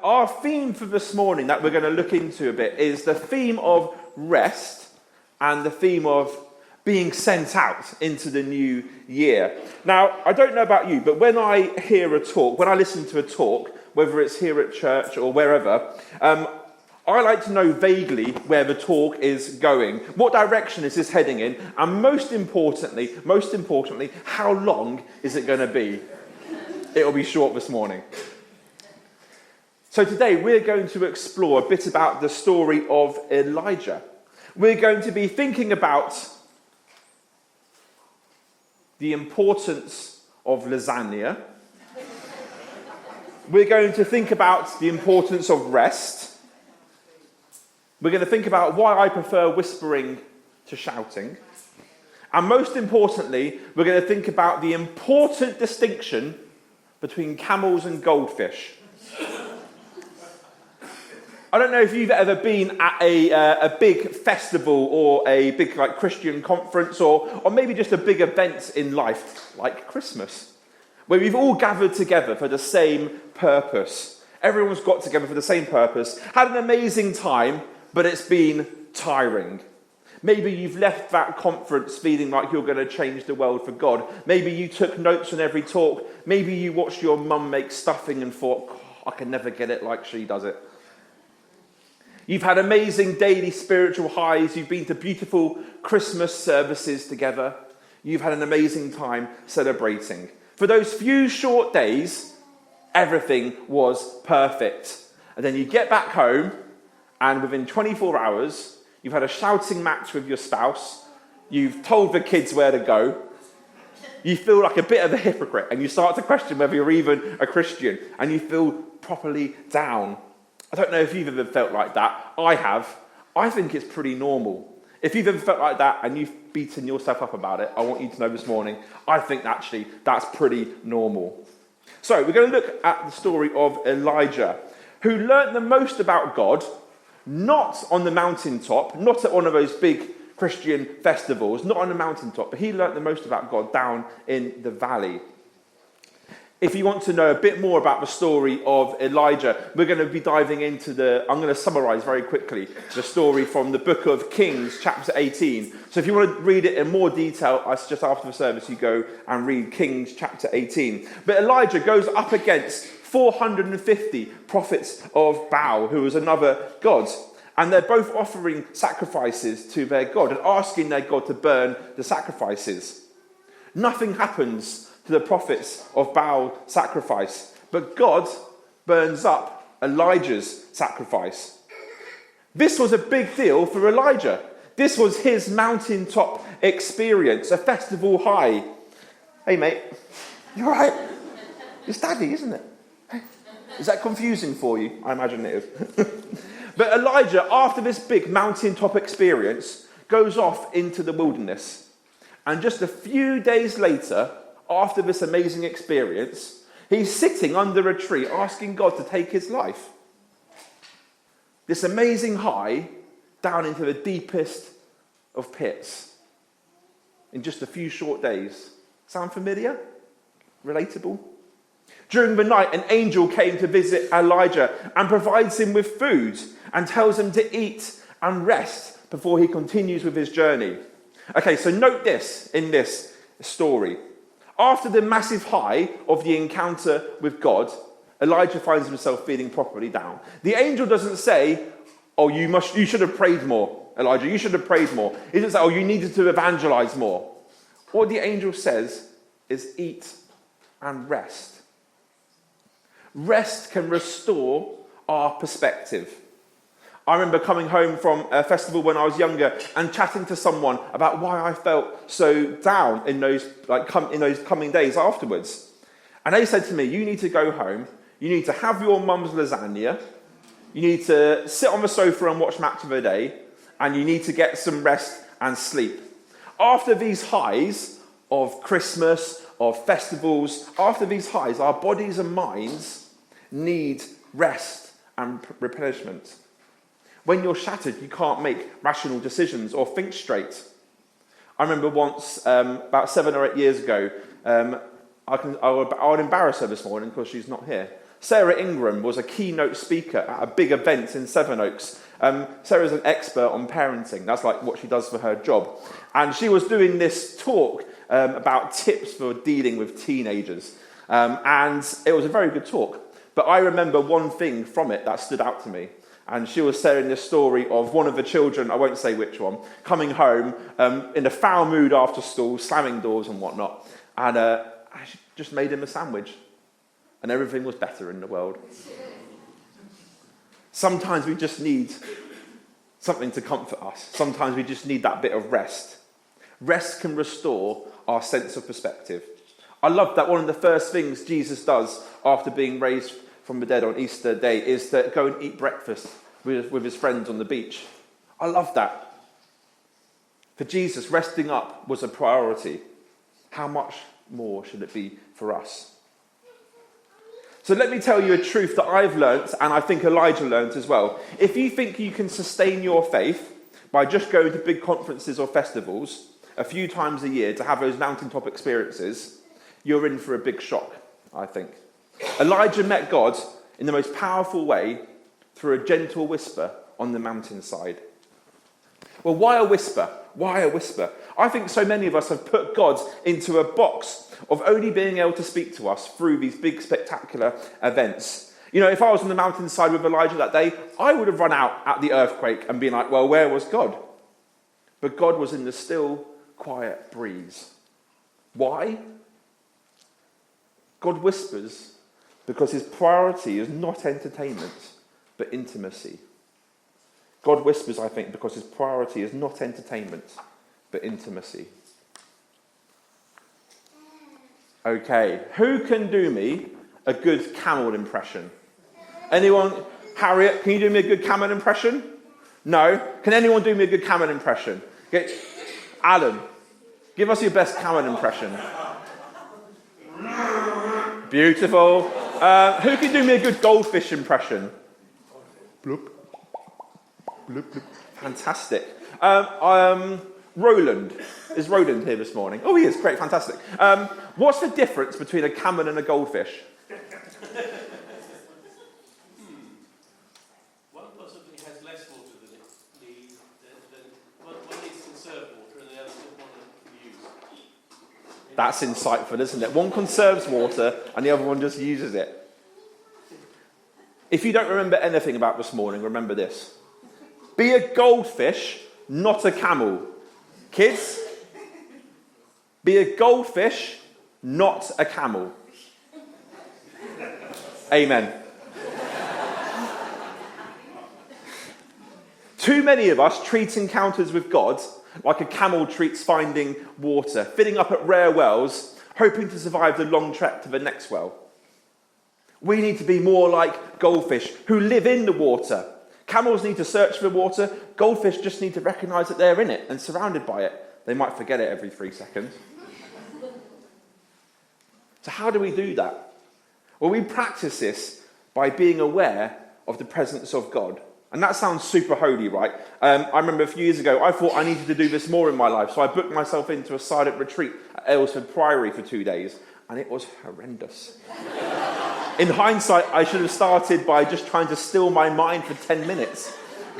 our theme for this morning that we're going to look into a bit is the theme of rest and the theme of being sent out into the new year. Now, I don't know about you, but when I hear a talk, when I listen to a talk, whether it's here at church or wherever, I like to know vaguely where the talk is going. What direction is this heading in? And most importantly, how long is it going to be? It'll be short this morning. So today we're going to explore a bit about the story of Elijah. We're going to be thinking about the importance of lasagna. We're going to think about the importance of rest. We're going to think about why I prefer whispering to shouting. And most importantly, we're going to think about the important distinction between camels and goldfish. I don't know if you've ever been at a big festival or a big Christian conference or maybe just a big event in life like Christmas, where we've all gathered together for the same purpose. Everyone's got together for the same purpose, had an amazing time, but it's been tiring. Maybe you've left that conference feeling like you're going to change the world for God. Maybe you took notes on every talk. Maybe you watched your mum make stuffing and thought, I can never get it like she does it. You've had amazing daily spiritual highs. You've been to beautiful Christmas services together. You've had an amazing time celebrating. For those few short days, everything was perfect. And then you get back home, and within 24 hours, you've had a shouting match with your spouse. You've told the kids where to go. You feel like a bit of a hypocrite, and you start to question whether you're even a Christian, and you feel properly down. I don't know if you've ever felt like that. I have. I think it's pretty normal. If you've ever felt like that and you've beaten yourself up about it, I want you to know this morning, I think actually that's pretty normal. So we're going to look at the story of Elijah, who learnt the most about God, not on the mountaintop, not at one of those big Christian festivals, not on the mountaintop, but he learnt the most about God down in the valley. If you want to know a bit more about the story of Elijah, we're going to be diving into I'm going to summarize very quickly the story from the book of Kings, chapter 18. So if you want to read it in more detail, I suggest after the service you go and read Kings, chapter 18. But Elijah goes up against 450 prophets of Baal, who was another god. And they're both offering sacrifices to their god and asking their god to burn the sacrifices. Nothing happens to the prophets of Baal sacrifice, but God burns up Elijah's sacrifice. This was a big deal for Elijah. This was his mountaintop experience, a festival high. Hey mate, you all right? It's Daddy, isn't it? Is that confusing for you? I imagine it is. But Elijah, after this big mountaintop experience, goes off into the wilderness. And just a few days later, after this amazing experience, he's sitting under a tree asking God to take his life. This amazing high down into the deepest of pits in just a few short days. Sound familiar? Relatable? During the night, an angel came to visit Elijah and provides him with food and tells him to eat and rest before he continues with his journey. Okay, so note this in this story. After the massive high of the encounter with God, Elijah finds himself feeling properly down. The angel doesn't say, oh, you should have prayed more, Elijah, you should have prayed more. He doesn't say, oh, you needed to evangelize more. What the angel says is eat and rest. Rest can restore our perspective. I remember coming home from a festival when I was younger and chatting to someone about why I felt so down in those coming days afterwards. And they said to me, you need to go home, you need to have your mum's lasagna, you need to sit on the sofa and watch Match of the Day, and you need to get some rest and sleep. After these highs of Christmas, of festivals, after these highs, our bodies and minds need rest and replenishment. When you're shattered, you can't make rational decisions or think straight. I remember once, about 7 or 8 years ago, I'll embarrass her this morning because she's not here. Sarah Ingram was a keynote speaker at a big event in Sevenoaks. Sarah's an expert on parenting. That's like what she does for her job. And she was doing this talk about tips for dealing with teenagers. And it was a very good talk. But I remember one thing from it that stood out to me. And she was sharing this story of one of the children, I won't say which one, coming home in a foul mood after school, slamming doors and whatnot. And she just made him a sandwich. And everything was better in the world. Sometimes we just need something to comfort us. Sometimes we just need that bit of rest. Rest can restore our sense of perspective. I love that one of the first things Jesus does after being raised from the dead on Easter Day is to go and eat breakfast with his friends on the beach. I love that. For Jesus, resting up was a priority. How much more should it be for us? So let me tell you a truth that I've learnt, and I think Elijah learnt as well. If you think you can sustain your faith by just going to big conferences or festivals a few times a year to have those mountaintop experiences, you're in for a big shock, I think. Elijah met God in the most powerful way through a gentle whisper on the mountainside. Well, why a whisper? Why a whisper? I think so many of us have put God into a box of only being able to speak to us through these big, spectacular events. You know, if I was on the mountainside with Elijah that day, I would have run out at the earthquake and been like, well, where was God? But God was in the still, quiet breeze. Why? God whispers because his priority is not entertainment, but intimacy. God whispers, I think, because his priority is not entertainment, but intimacy. Okay, who can do me a good camel impression? Anyone? Harriet, can you do me a good camel impression? No? Can anyone do me a good camel impression? Okay. Alan, give us your best camel impression. Beautiful. Who can do me a good goldfish impression? Bloop. Bloop, bloop. Fantastic. Roland. Is Roland here this morning? Oh, he is. Great. Fantastic. What's the difference between a camel and a goldfish? One possibly has less water than it needs. One needs conserved water and the other one to use. That's insightful, isn't it? One conserves water and the other one just uses it. If you don't remember anything about this morning, remember this. Be a goldfish, not a camel. Kids, be a goldfish, not a camel. Amen. Too many of us treat encounters with God like a camel treats finding water, filling up at rare wells, hoping to survive the long trek to the next well. We need to be more like goldfish who live in the water. Camels need to search for water. Goldfish just need to recognise that they're in it and surrounded by it. They might forget it every 3 seconds. So how do we do that? Well, we practice this by being aware of the presence of God. And that sounds super holy, right? I remember a few years ago, I thought I needed to do this more in my life. So I booked myself into a silent retreat at Aylesford Priory for 2 days. And it was horrendous. In hindsight, I should have started by just trying to still my mind for 10 minutes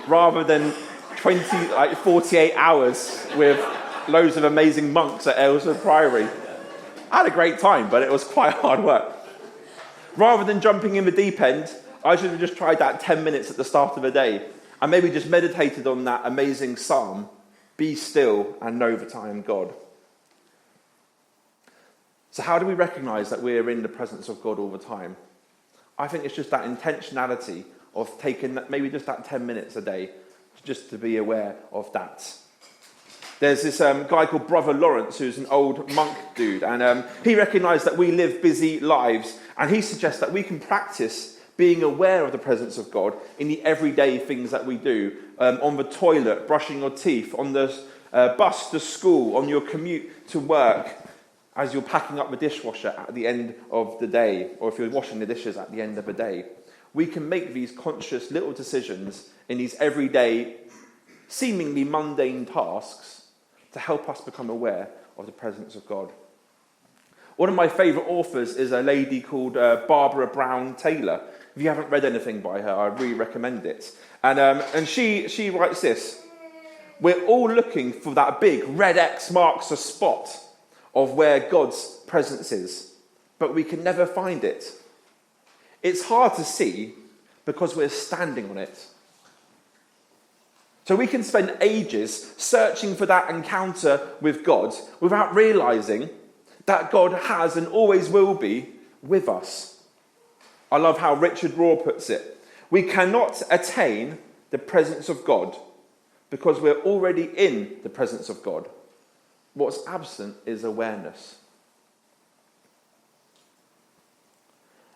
rather than 48 hours with loads of amazing monks at Aylesford Priory. I had a great time, but it was quite hard work. Rather than jumping in the deep end, I should have just tried that 10 minutes at the start of the day and maybe just meditated on that amazing psalm, be still and know that I am God. So how do we recognise that we're in the presence of God all the time? I think it's just that intentionality of taking maybe just that 10 minutes a day just to be aware of that. There's this guy called Brother Lawrence, who's an old monk dude, and he recognised that we live busy lives, and he suggests that we can practice being aware of the presence of God in the everyday things that we do, on the toilet, brushing your teeth, on the bus to school, on your commute to work, as you're packing up the dishwasher at the end of the day, or if you're washing the dishes at the end of the day. We can make these conscious little decisions in these everyday, seemingly mundane tasks to help us become aware of the presence of God. One of my favourite authors is a lady called Barbara Brown Taylor. If you haven't read anything by her, I really recommend it. And she writes this: we're all looking for that big red X marks a spot of where God's presence is, but we can never find it. It's hard to see because we're standing on it. So we can spend ages searching for that encounter with God without realising that God has and always will be with us. I love how Richard Rohr puts it. We cannot attain the presence of God because we're already in the presence of God. What's absent is awareness.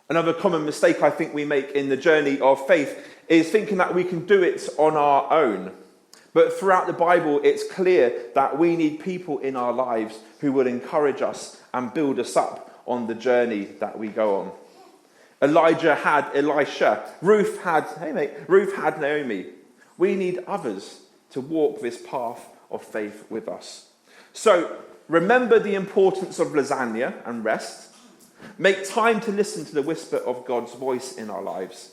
Another common mistake I think we make in the journey of faith is thinking that we can do it on our own. But throughout the Bible, it's clear that we need people in our lives who will encourage us and build us up on the journey that we go on. Elijah had Elisha. Ruth had Naomi. We need others to walk this path of faith with us. So remember the importance of lasagna and rest. Make time to listen to the whisper of God's voice in our lives.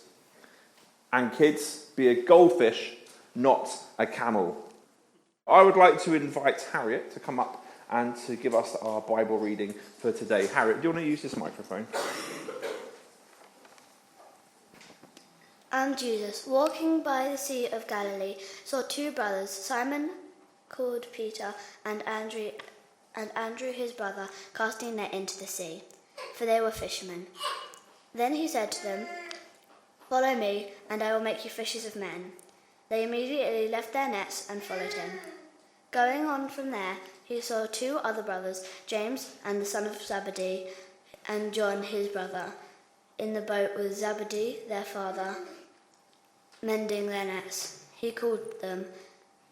And kids, be a goldfish, not a camel. I would like to invite Harriet to come up and to give us our Bible reading for today. Harriet, do you want to use this microphone? And Jesus, walking by the Sea of Galilee, saw two brothers, Simon called Peter and Andrew his brother, casting a net into the sea, for they were fishermen. Then he said to them, "Follow me, and I will make you fishers of men." They immediately left their nets and followed him. Going on from there, he saw two other brothers, James and the son of Zebedee, and John his brother, in the boat with Zebedee their father, mending their nets. He called them,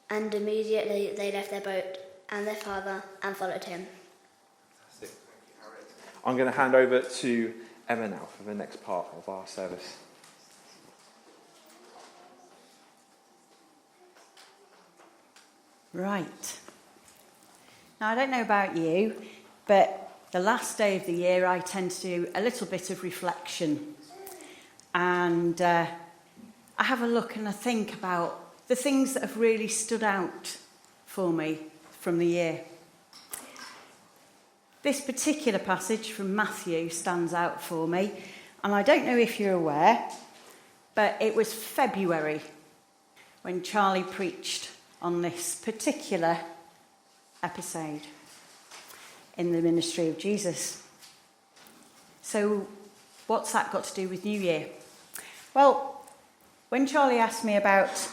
and immediately they left their boat and their father and followed him. Fantastic. Thank you, Harriet. I'm going to hand over to Emma now for the next part of our service. Right. Now, I don't know about you, but the last day of the year I tend to do a little bit of reflection. And I have a look and I think about the things that have really stood out for me from the year. This particular passage from Matthew stands out for me. And I don't know if you're aware, but it was February when Charlie preached on this particular episode in the ministry of Jesus. So what's that got to do with New Year? Well, when Charlie asked me about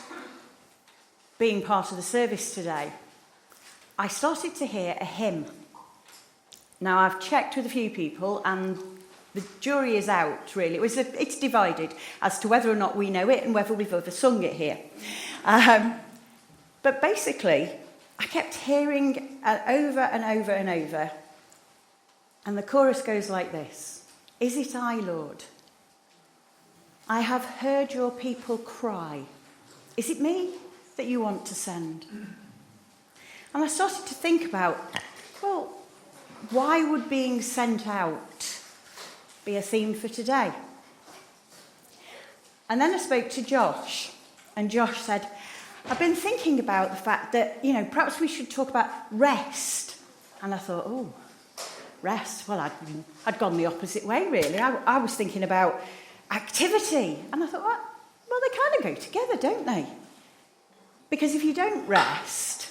being part of the service today, I started to hear a hymn. Now, I've checked with a few people and the jury is out, really. It's divided as to whether or not we know it and whether we've ever sung it here. But basically, I kept hearing over and over and over. And the chorus goes like this. Is it I, Lord? I have heard your people cry. Is it me that you want to send? And I started to think about, well, why would being sent out be a theme for today? And then I spoke to Josh. And Josh said, I've been thinking about the fact that, perhaps we should talk about rest. And I thought, oh, rest? Well, I'd gone the opposite way, really. I was thinking about activity. And I thought, well, they kind of go together, don't they? Because if you don't rest,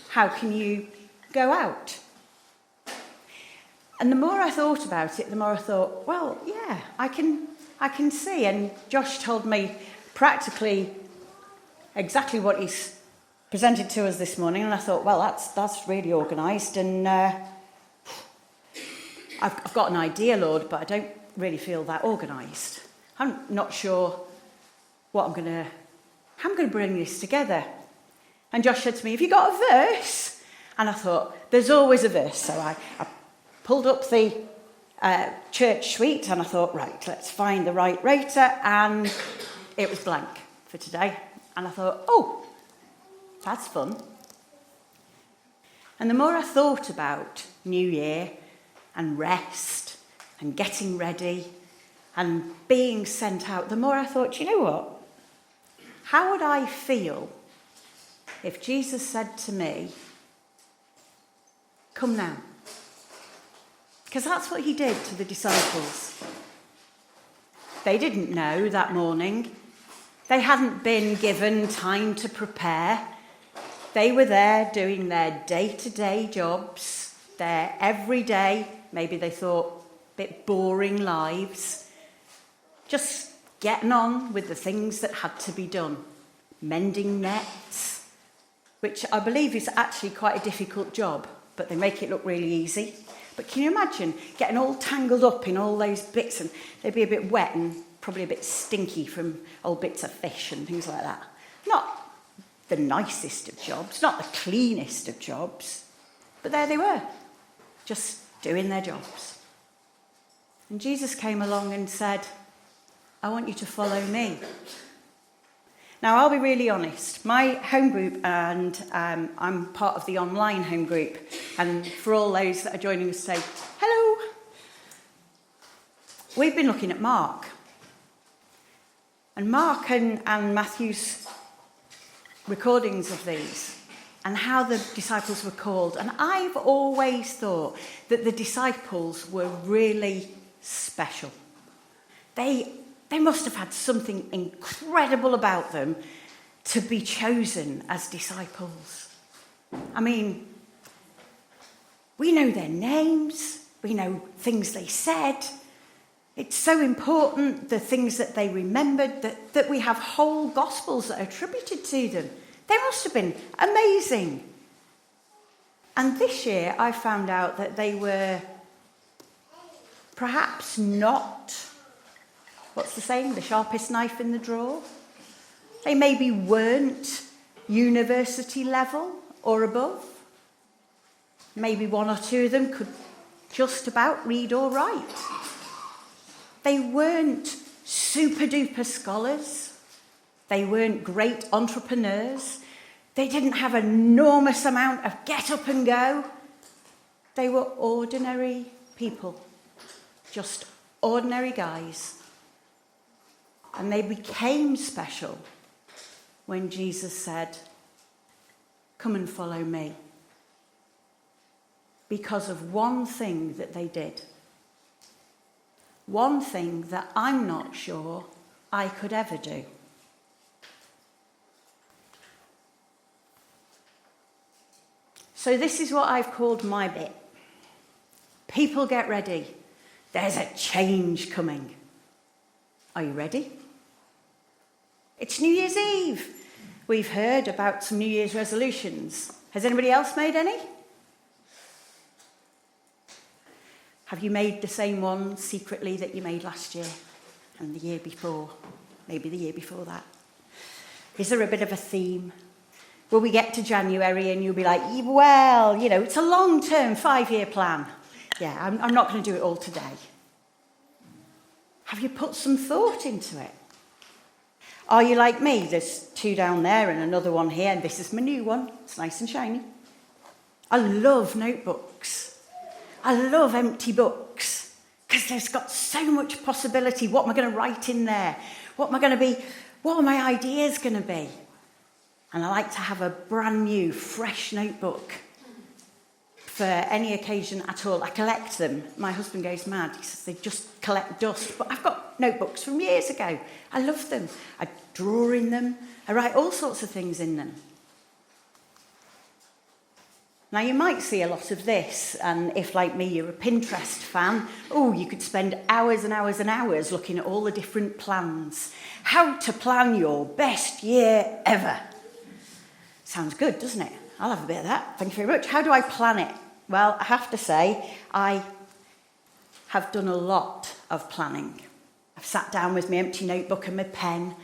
how can you go out? And the more I thought about it, the more I thought, well, yeah, I can see. And Josh told me practically exactly what he's presented to us this morning, and I thought, well, that's really organised, and I've got an idea, Lord, but I don't really feel that organised. I'm not sure how I'm going to bring this together. And Josh said to me, have you got a verse? And I thought, there's always a verse. So I pulled up the church suite, and I thought, right, let's find the right rater, and it was blank for today. And I thought, oh, that's fun. And the more I thought about New Year and rest and getting ready and being sent out, the more I thought, you know what? How would I feel if Jesus said to me, come now? Because that's what he did to the disciples. They didn't know that morning. They hadn't been given time to prepare. They were there doing their day-to-day jobs, their everyday, maybe they thought, bit boring lives, just getting on with the things that had to be done. Mending nets, which I believe is actually quite a difficult job, but they make it look really easy. But can you imagine getting all tangled up in all those bits, and they'd be a bit wet and probably a bit stinky from old bits of fish and things like that. Not the nicest of jobs, not the cleanest of jobs, but there they were, just doing their jobs. And Jesus came along and said, I want you to follow me. Now, I'll be really honest. My home group, and I'm part of the online home group, and for all those that are joining us today, hello. We've been looking at Mark. And Mark and Matthew's recordings of these and how the disciples were called. And I've always thought that the disciples were really special. They must have had something incredible about them to be chosen as disciples. I mean, we know their names, we know things they said. It's so important, the things that they remembered, that we have whole gospels that are attributed to them. They must have been amazing. And this year I found out that they were perhaps not, what's the saying, the sharpest knife in the drawer. They maybe weren't university level or above. Maybe one or two of them could just about read or write. They weren't super-duper scholars. They weren't great entrepreneurs. They didn't have an enormous amount of get up and go. They were ordinary people, just ordinary guys. And they became special when Jesus said, come and follow me. Because of one thing that they did. One thing that I'm not sure I could ever do. So this is what I've called my bit. People, get ready. There's a change coming. Are you ready? It's New Year's Eve. We've heard about some New Year's resolutions. Has anybody else made any? Have you made the same one secretly that you made last year and the year before? Maybe the year before that. Is there a bit of a theme? Will we get to January and you'll be like, well, you know, it's a long-term 5-year plan. Yeah, I'm not going to do it all today. Have you put some thought into it? Are you like me? There's 2 down there and another one here, and this is my new one. It's nice and shiny. I love notebooks. I love empty books because there's got so much possibility. What am I going to write in there? What am I going to be? What are my ideas going to be? And I like to have a brand new, fresh notebook for any occasion at all. I collect them. My husband goes mad. He says they just collect dust. But I've got notebooks from years ago. I love them. I draw in them. I write all sorts of things in them. Now, you might see a lot of this, and if, like me, you're a Pinterest fan, you could spend hours and hours and hours looking at all the different plans. How to plan your best year ever. Sounds good, doesn't it? I'll have a bit of that. Thank you very much. How do I plan it? Well, I have to say, I have done a lot of planning. I've sat down with my empty notebook and my pen,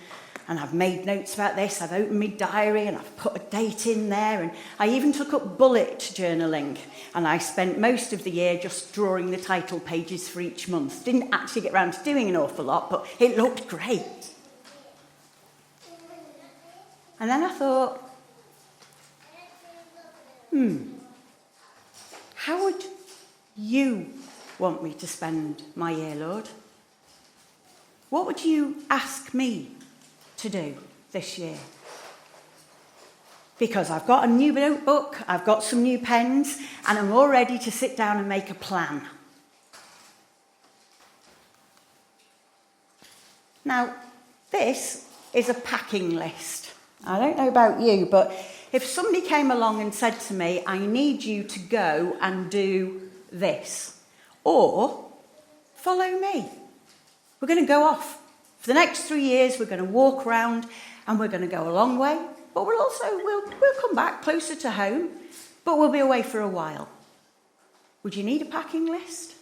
and I've made notes about this. I've opened my diary and I've put a date in there. And I even took up bullet journaling. And I spent most of the year just drawing the title pages for each month. Didn't actually get around to doing an awful lot, but it looked great. And then I thought, how would you want me to spend my year, Lord? What would you ask me to do this year? Because I've got a new notebook, I've got some new pens, and I'm all ready to sit down and make a plan. Now, this is a packing list. I don't know about you, but if somebody came along and said to me, I need you to go and do this, or follow me. We're going to go off. For the next 3 years, we're going to walk around and we're going to go a long way, but we'll come back closer to home, but we'll be away for a while. Would you need a packing list?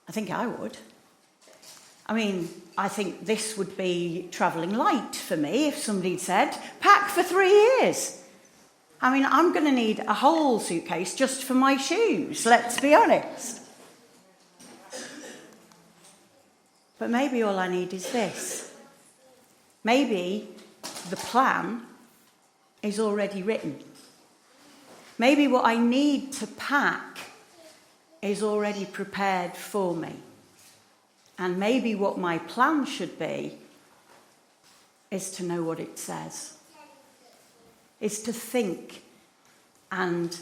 I think I would. I mean, I think this would be travelling light for me if somebody said, pack for 3 years. I mean, I'm going to need a whole suitcase just for my shoes, let's be honest. But maybe all I need is this. Maybe the plan is already written. Maybe what I need to pack is already prepared for me. And maybe what my plan should be is to know what it says. Is to think and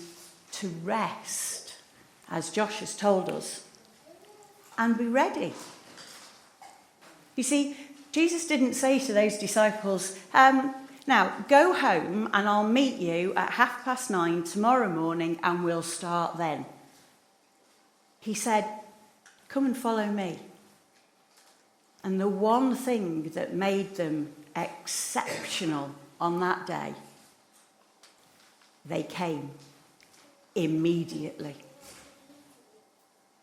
to rest, as Josh has told us, and be ready. You see, Jesus didn't say to those disciples, now go home and I'll meet you at 9:30 tomorrow morning and we'll start then. He said, come and follow me. And the one thing that made them exceptional on that day, they came immediately.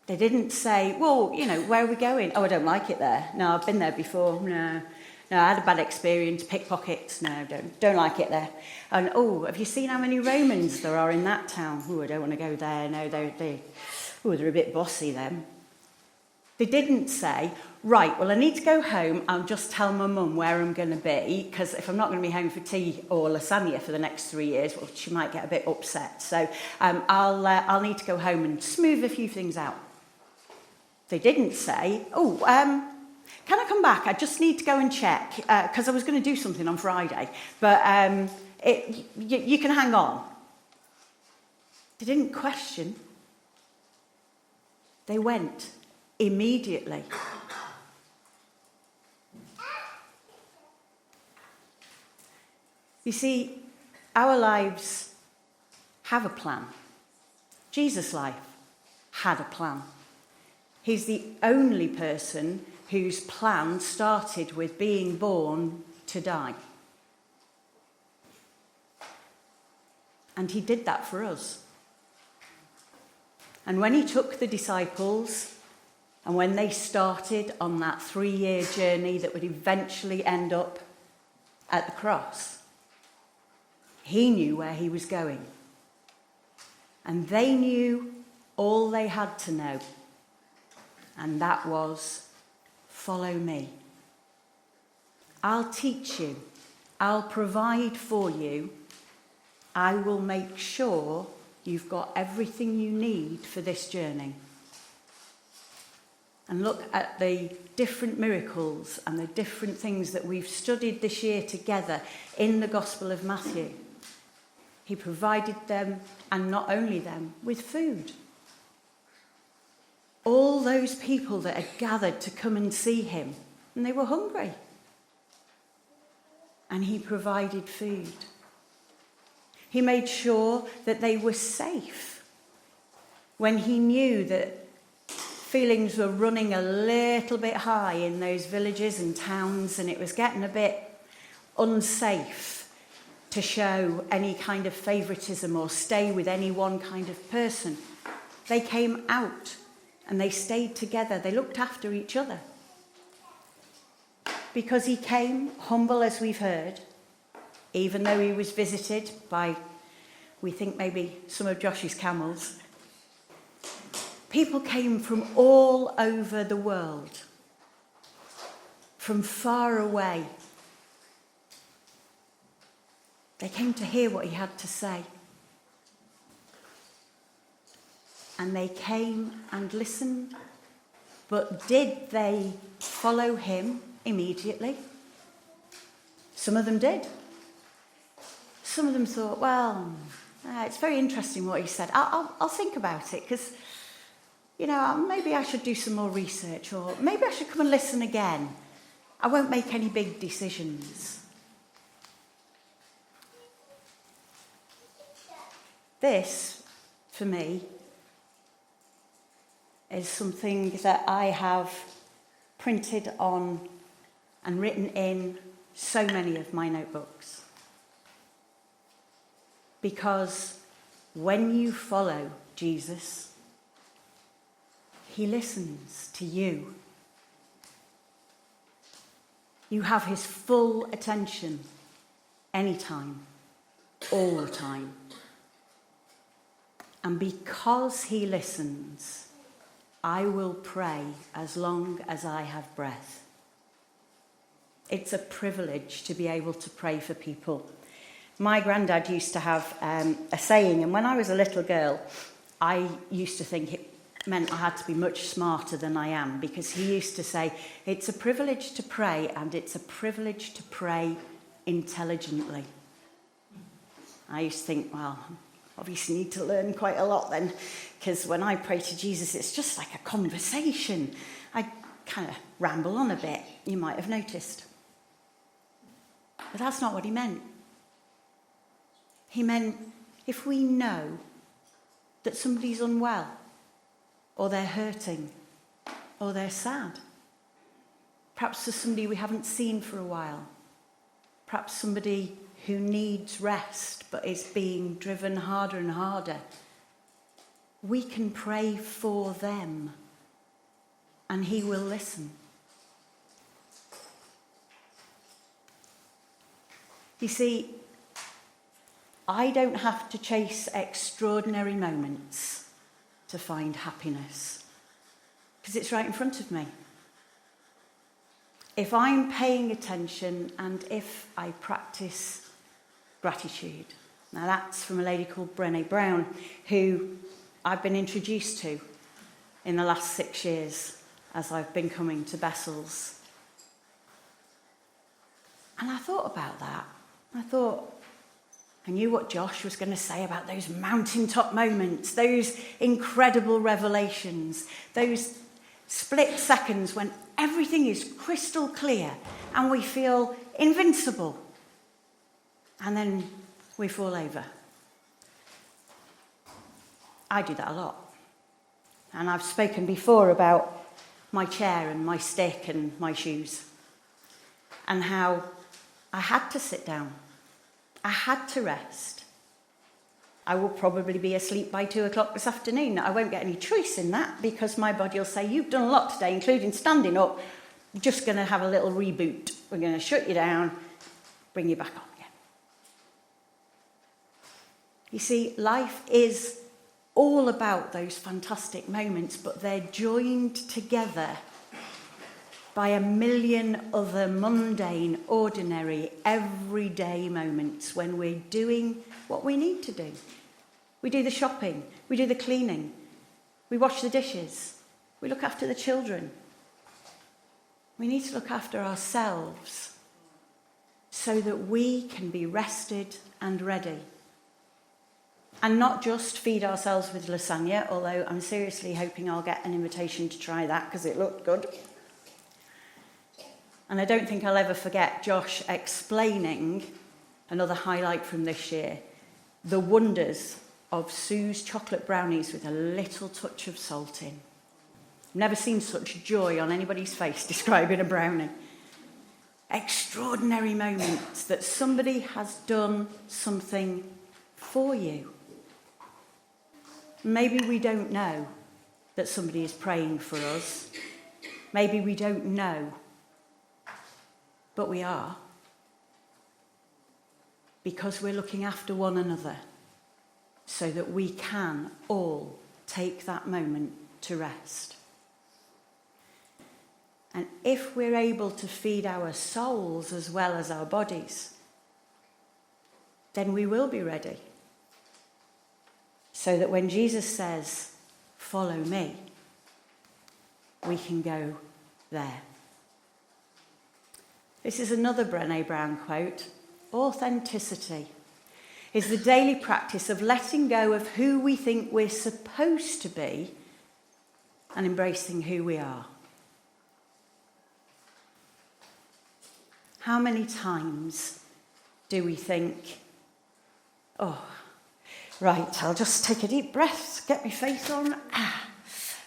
They didn't say, well, where are we going? Oh, I don't like it there. No, I've been there before. No, I had a bad experience. Pickpockets. No, don't like it there. And, oh, have you seen how many Romans there are in that town? Oh, I don't want to go there. No, they're a bit bossy, them. They didn't say, right, well, I need to go home. I'll just tell my mum where I'm going to be, because if I'm not going to be home for tea or lasagna for the next 3 years, well, she might get a bit upset. So I'll need to go home and smooth a few things out. They didn't say, can I come back? I just need to go and check, because I was going to do something on Friday, but you can hang on. They didn't question. They went immediately. You see, our lives have a plan. Jesus' life had a plan. He's the only person whose plan started with being born to die. And he did that for us. And when he took the disciples, and when they started on that 3-year journey that would eventually end up at the cross, he knew where he was going. And they knew all they had to know. And that was, follow me. I'll teach you. I'll provide for you. I will make sure you've got everything you need for this journey. And look at the different miracles and the different things that we've studied this year together in the Gospel of Matthew. He provided them, and not only them, with food. All those people that had gathered to come and see him, and they were hungry. And he provided food. He made sure that they were safe. When he knew that feelings were running a little bit high in those villages and towns, and it was getting a bit unsafe to show any kind of favoritism or stay with any one kind of person, they came out and they stayed together. They looked after each other. Because he came humble, as we've heard, even though he was visited by, we think, maybe some of Josh's camels. People came from all over the world, from far away. They came to hear what he had to say. and they came and listened. But did they follow him immediately? Some of them did. Some of them thought, well, it's very interesting what he said. I'll think about it because, maybe I should do some more research, or maybe I should come and listen again. I won't make any big decisions. This, for me, is something that I have printed on and written in so many of my notebooks. Because when you follow Jesus, he listens to you. You have his full attention anytime, all the time. And because he listens, I will pray as long as I have breath. It's a privilege to be able to pray for people. My granddad used to have a saying, and when I was a little girl, I used to think it meant I had to be much smarter than I am, because he used to say, it's a privilege to pray, and it's a privilege to pray intelligently. I used to think, well, obviously need to learn quite a lot then, because when I pray to Jesus, it's just like a conversation. I kind of ramble on a bit, you might have noticed. But that's not what he meant. He meant if we know that somebody's unwell, or they're hurting, or they're sad, perhaps there's somebody we haven't seen for a while, perhaps somebody who needs rest but is being driven harder and harder, we can pray for them and he will listen. You see, I don't have to chase extraordinary moments to find happiness, because it's right in front of me. If I'm paying attention and if I practice gratitude. Now that's from a lady called Brené Brown, who I've been introduced to in the last 6 years as I've been coming to Bessels. And I thought about that. I knew what Josh was going to say about those mountaintop moments, those incredible revelations, those split seconds when everything is crystal clear and we feel invincible. And then we fall over. I do that a lot. And I've spoken before about my chair and my stick and my shoes, and how I had to sit down. I had to rest. I will probably be asleep by 2:00 this afternoon. I won't get any choice in that, because my body will say, you've done a lot today, including standing up. We're just going to have a little reboot. We're going to shut you down, bring you back on again. You see, life is all about those fantastic moments, but they're joined together by a million other mundane, ordinary, everyday moments when we're doing what we need to do. We do the shopping, we do the cleaning, we wash the dishes, we look after the children. We need to look after ourselves so that we can be rested and ready. And not just feed ourselves with lasagna, although I'm seriously hoping I'll get an invitation to try that because it looked good. And I don't think I'll ever forget Josh explaining, another highlight from this year, the wonders of Sue's chocolate brownies with a little touch of salt in. Never seen such joy on anybody's face describing a brownie. Extraordinary moments that somebody has done something for you. Maybe we don't know that somebody is praying for us. Maybe we don't know. But we are. Because we're looking after one another so that we can all take that moment to rest. And if we're able to feed our souls as well as our bodies, then we will be ready. So that when Jesus says, follow me, we can go there. This is another Brené Brown quote. Authenticity is the daily practice of letting go of who we think we're supposed to be and embracing who we are. How many times do we think, oh, right, I'll just take a deep breath, get my face on,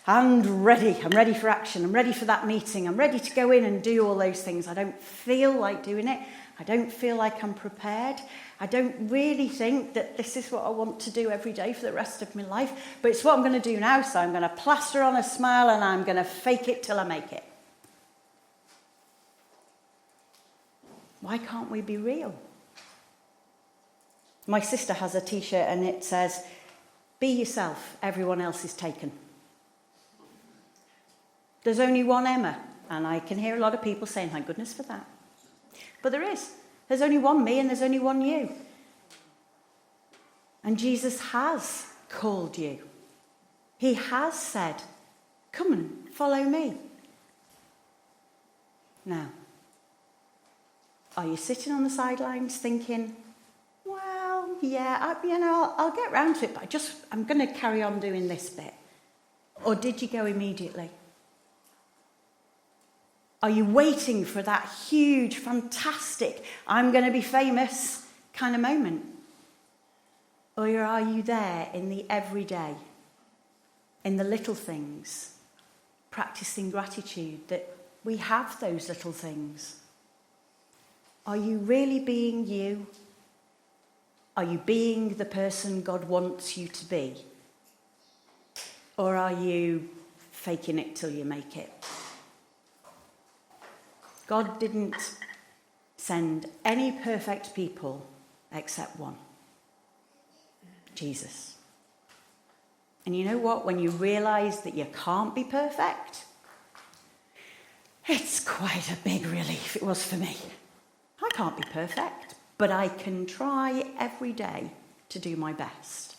and ready. I'm ready for action. I'm ready for that meeting. I'm ready to go in and do all those things. I don't feel like doing it. I don't feel like I'm prepared. I don't really think that this is what I want to do every day for the rest of my life, but it's what I'm going to do now, so I'm going to plaster on a smile and I'm going to fake it till I make it. Why can't we be real? My sister has a T-shirt and it says, "Be yourself, everyone else is taken." There's only one Emma, and I can hear a lot of people saying, thank goodness for that. But there is. There's only one me and there's only one you. And Jesus has called you. He has said, come and follow me. Now, are you sitting on the sidelines thinking, well, yeah, I'll get round to it, but I'm going to carry on doing this bit? Or did you go immediately? Are you waiting for that huge, fantastic, I'm going to be famous kind of moment? Or are you there in the everyday, in the little things, practicing gratitude that we have those little things? Are you really being you? Are you being the person God wants you to be? Or are you faking it till you make it? God didn't send any perfect people except one, Jesus. And you know what? When you realise that you can't be perfect, it's quite a big relief. It was for me. I can't be perfect, but I can try every day to do my best.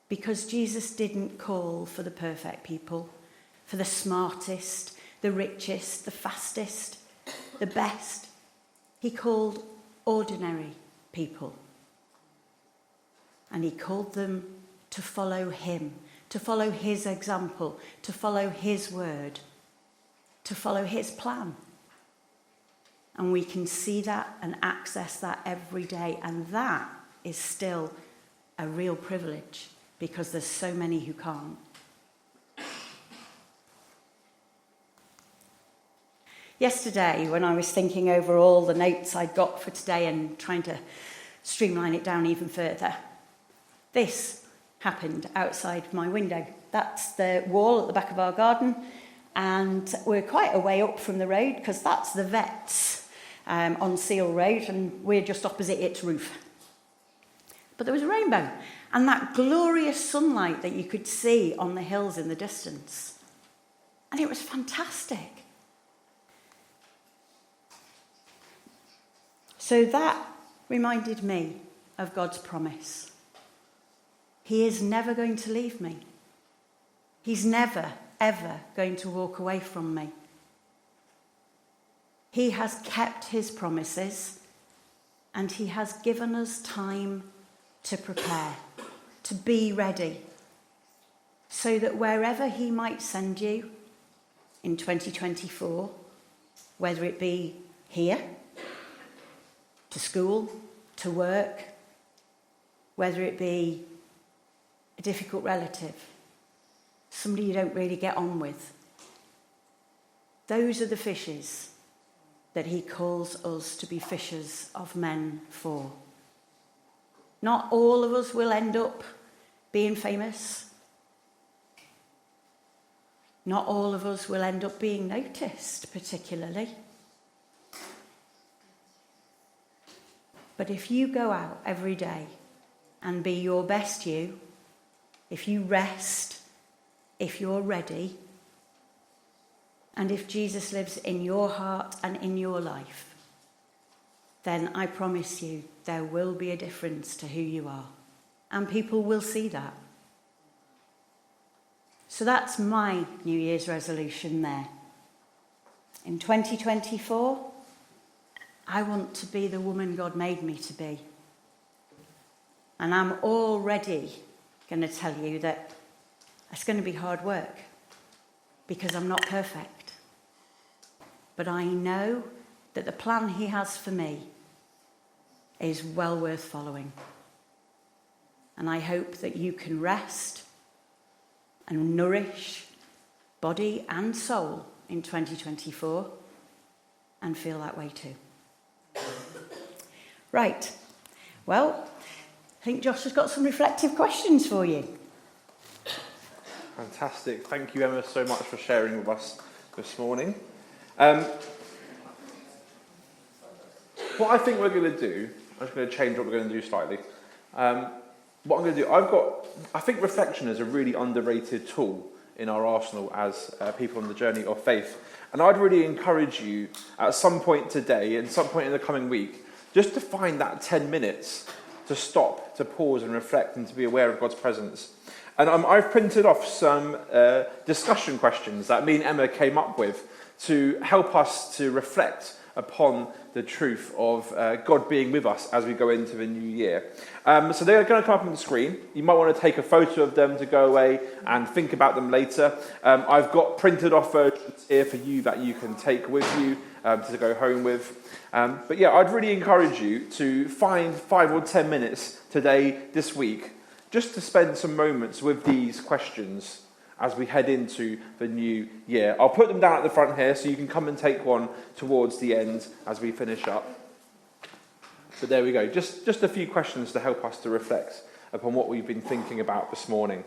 Because Jesus didn't call for the perfect people, for the smartest, the richest, the fastest, the best. He called ordinary people. And he called them to follow him, to follow his example, to follow his word, to follow his plan. And we can see that and access that every day. And that is still a real privilege because there's so many who can't. Yesterday, when I was thinking over all the notes I'd got for today and trying to streamline it down even further, this happened outside my window. That's the wall at the back of our garden, and we're quite a way up from the road because that's the vets on Seal Road, and we're just opposite its roof. But there was a rainbow, and that glorious sunlight that you could see on the hills in the distance. And it was fantastic. So that reminded me of God's promise. He is never going to leave me. He's never, ever going to walk away from me. He has kept his promises, and he has given us time to prepare, to be ready, so that wherever he might send you in 2024, whether it be here, to school, to work, whether it be a difficult relative, somebody you don't really get on with. Those are the fishes that he calls us to be fishers of men for. Not all of us will end up being famous. Not all of us will end up being noticed, particularly. But if you go out every day and be your best you, if you rest, if you're ready, and if Jesus lives in your heart and in your life, then I promise you there will be a difference to who you are. And people will see that. So that's my New Year's resolution there. In 2024, I want to be the woman God made me to be. And I'm already going to tell you that it's going to be hard work because I'm not perfect. But I know that the plan he has for me is well worth following. And I hope that you can rest and nourish body and soul in 2024 and feel that way too. Right. Well, I think Josh has got some reflective questions for you. Fantastic. Thank you, Emma, so much for sharing with us this morning. What I think we're going to do, I'm just going to change what we're going to do slightly. What I'm going to do, I think reflection is a really underrated tool in our arsenal as people on the journey of faith. And I'd really encourage you at some point today and some point in the coming week, just to find that 10 minutes to stop, to pause and reflect and to be aware of God's presence. And I've printed off some discussion questions that me and Emma came up with to help us to reflect upon the truth of God being with us as we go into the new year. So they're going to come up on the screen. You might want to take a photo of them to go away and think about them later. I've got printed off versions here for you that you can take with you to go home with. But yeah, I'd really encourage you to find 5 or 10 minutes today, this week, just to spend some moments with these questions as we head into the new year. I'll put them down at the front here so you can come and take one towards the end as we finish up. But there we go, just a few questions to help us to reflect upon what we've been thinking about this morning.